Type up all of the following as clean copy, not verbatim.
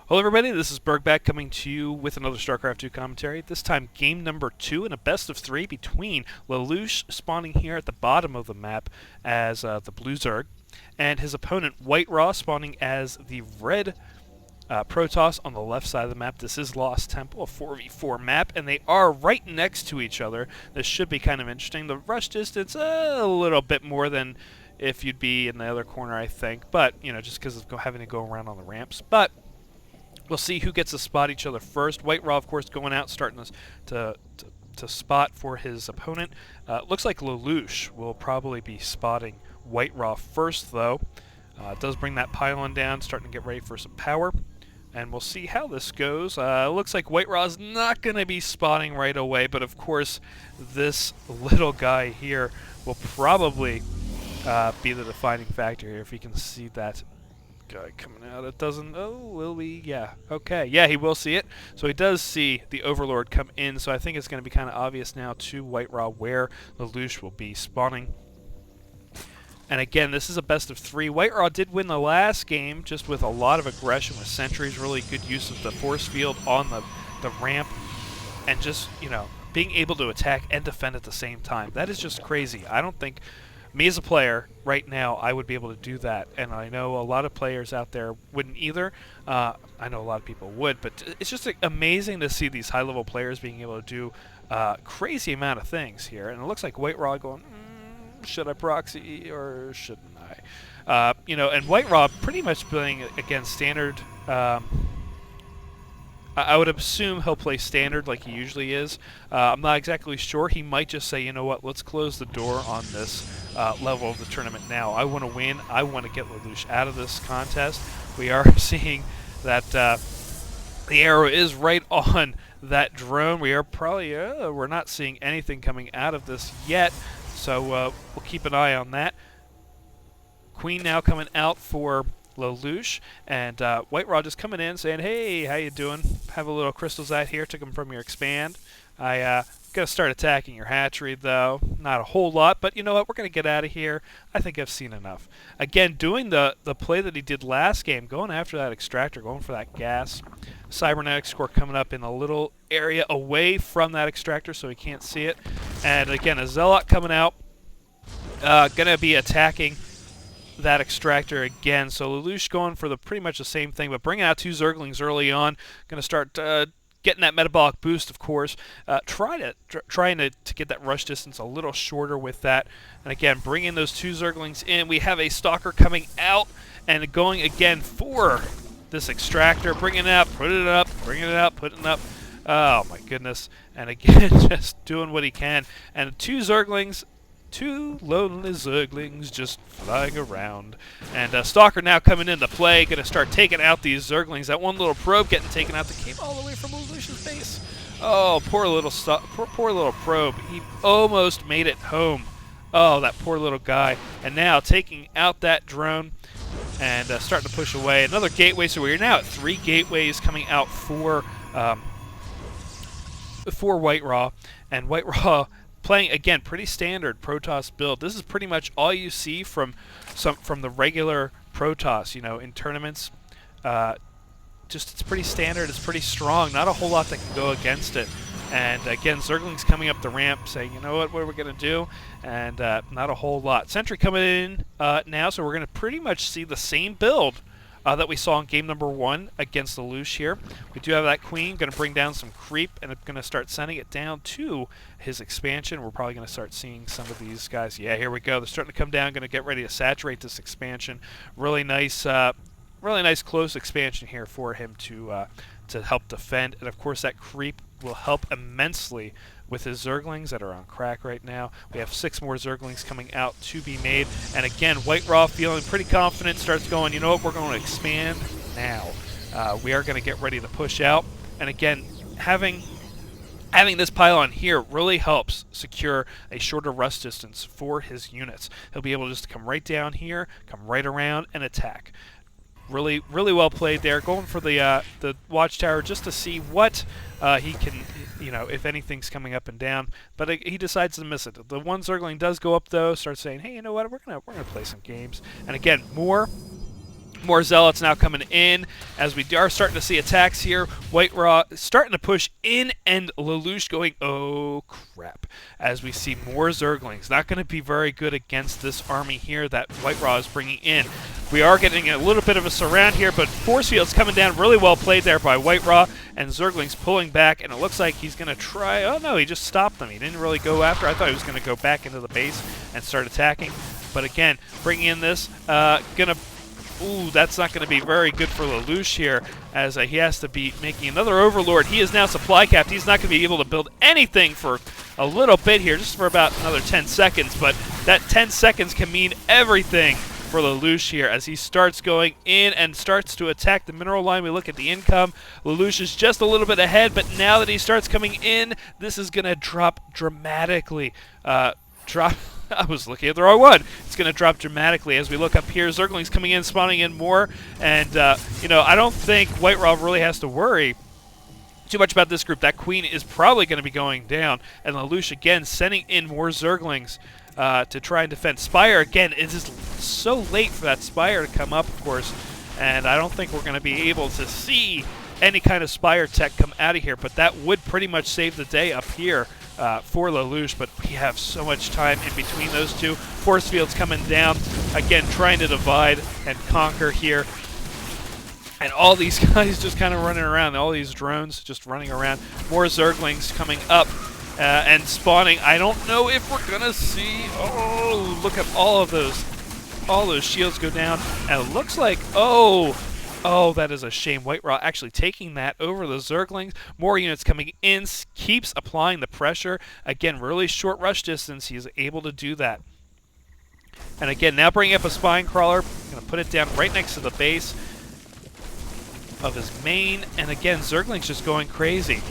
Hello everybody, this is Burgback coming to you with another Starcraft 2 commentary. This time game number 2 in a best of 3 between Lalush spawning here at the bottom of the map as the blue Zerg, and his opponent WhiteRa spawning as the red Protoss on the left side of the map. This is Lost Temple, a 4v4 map, and they are right next to each other. This should be kind of interesting. The rush distance a little bit more than if you'd be in the other corner, I think, but, you know, just because of having to go around on the ramps. But we'll see who gets to spot each other first. WhiteRa, of course, going out, starting to spot for his opponent. Looks like Lalush will probably be spotting WhiteRa first, though. It does bring that pylon down, starting to get ready for some power. And we'll see how this goes. Looks like WhiteRa's not going to be spotting right away, but of course, this little guy here will probably be the defining factor here if he can see that guy coming out. It doesn't. Oh, will we? Yeah. Okay. Yeah, he will see it. So he does see the Overlord come in. So I think it's going to be kind of obvious now to WhiteRa where Lalush will be spawning. And again, this is a best of 3. WhiteRa did win the last game just with a lot of aggression with sentries, really good use of the force field on the ramp, and just, you know, being able to attack and defend at the same time. That is just crazy. I don't think me as a player right now I would be able to do that, and I know a lot of players out there wouldn't either. I know a lot of people would, but it's just amazing to see these high-level players being able to do crazy amount of things here. And it looks like WhiteRa going, should I proxy or shouldn't I? You know, and WhiteRa pretty much playing against standard. I would assume he'll play standard like he usually is. I'm not exactly sure. He might just say, you know what, let's close the door on this level of the tournament now. I want to win. I want to get Lalush out of this contest. We are seeing that the arrow is right on that drone. We are probably, we're not seeing anything coming out of this yet, so we'll keep an eye on that. Queen now coming out for Lalush, and WhiteRa just coming in saying, hey, how you doing? Have a little crystals out here, took them from your expand. I gotta start attacking your hatchery though. Not a whole lot, but you know what, we're gonna get out of here. I think I've seen enough. Again, doing the play that he did last game, going after that extractor, going for that gas. Cybernetics core coming up in a little area away from that extractor so he can't see it. And again, a Zealot coming out, gonna be attacking that extractor again. So Lalush going for the pretty much the same thing, but bringing out 2 Zerglings early on. Going to start getting that metabolic boost, of course. Trying to get that rush distance a little shorter with that. And again, bringing those 2 Zerglings in. We have a Stalker coming out and going again for this extractor. Bringing it up, putting it up, bringing it up, putting it up. Oh my goodness. And again, just doing what he can. And 2 Zerglings, 2 lonely Zerglings just flying around. And Stalker now coming into play, going to start taking out these Zerglings. That one little probe getting taken out that came all the way from Lalush's base. Oh, poor little probe. He almost made it home. Oh, that poor little guy. And now taking out that drone and starting to push away. Another gateway, so we're now at 3 gateways coming out for WhiteRa. And WhiteRa playing, again, pretty standard Protoss build. This is pretty much all you see from the regular Protoss, you know, in tournaments. Just it's pretty standard, it's pretty strong, not a whole lot that can go against it. And again, Zergling's coming up the ramp saying, you know what are we going to do? And not a whole lot. Sentry coming in now, so we're going to pretty much see the same build that we saw in game number 1 against Lalush here. We do have that Queen, going to bring down some creep, and going to start sending it down to his expansion. We're probably going to start seeing some of these guys. Yeah, here we go. They're starting to come down, going to get ready to saturate this expansion. Really nice close expansion here for him to help defend. And of course, that creep will help immensely with his Zerglings that are on crack right now. We have 6 more Zerglings coming out to be made. And again, WhiteRa feeling pretty confident, starts going, you know what, we're going to expand now. We are going to get ready to push out. And again, having this pylon here really helps secure a shorter rust distance for his units. He'll be able just to come right down here, come right around, and attack. Really well played there. Going for the watchtower just to see what he can, you know, if anything's coming up and down. But he decides to miss it. The one Zergling does go up though, starts saying, hey, you know what? We're gonna play some games. And again, more More Zealots now coming in as we are starting to see attacks here. WhiteRa starting to push in, and Lalush going, oh crap, as we see more Zerglings. Not going to be very good against this army here that WhiteRa is bringing in. We are getting a little bit of a surround here, but force fields coming down, really well played there by WhiteRa, and Zerglings pulling back, and it looks like he's going to try, oh no, he just stopped them. He didn't really go after. I thought he was going to go back into the base and start attacking. But again, bringing in this, ooh, that's not going to be very good for Lalush here, as he has to be making another Overlord. He is now supply capped. He's not going to be able to build anything for a little bit here, just for about another 10 seconds. But that 10 seconds can mean everything for Lalush here, as he starts going in and starts to attack the mineral line. We look at the income. Lalush is just a little bit ahead, but now that he starts coming in, this is going to drop dramatically. I was looking at the wrong one. It's going to drop dramatically as we look up here. Zerglings coming in, spawning in more. And, you know, I don't think WhiteRa really has to worry too much about this group. That queen is probably going to be going down. And Lalush, again, sending in more Zerglings to try and defend. Spire, again, it is so late for that Spire to come up, of course. And I don't think we're going to be able to see any kind of Spire tech come out of here. But that would pretty much save the day up here for Lalush, but we have so much time in between those two. Force fields coming down, again trying to divide and conquer here. And all these guys just kind of running around, all these drones just running around. More Zerglings coming up and spawning. I don't know if we're going to see, oh, look at all those shields go down. And it looks like, oh, that is a shame. WhiteRa actually taking that over the Zerglings. More units coming in, keeps applying the pressure. Again, really short rush distance. He is able to do that. And again, now bringing up a Spine Crawler. Going to put it down right next to the base of his main. And again, Zerglings just going crazy.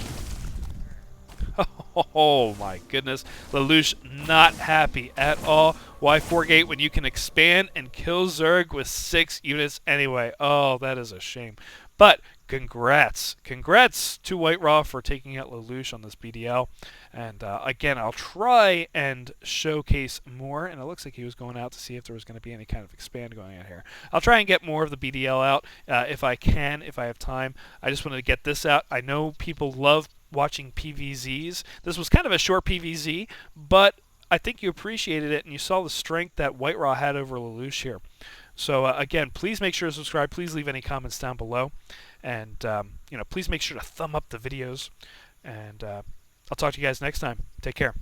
Oh my goodness. Lalush not happy at all. Why Forgate when you can expand and kill Zerg with 6 units anyway? Oh, that is a shame. But congrats. Congrats to WhiteRa for taking out Lalush on this BDL. And again, I'll try and showcase more. And it looks like he was going out to see if there was going to be any kind of expand going out here. I'll try and get more of the BDL out if I can, if I have time. I just wanted to get this out. I know people love watching PvZs. This was kind of a short PvZ, but I think you appreciated it and you saw the strength that WhiteRa had over Lalush here. So again, please make sure to subscribe. Please leave any comments down below, and you know, please make sure to thumb up the videos. And I'll talk to you guys next time. Take care.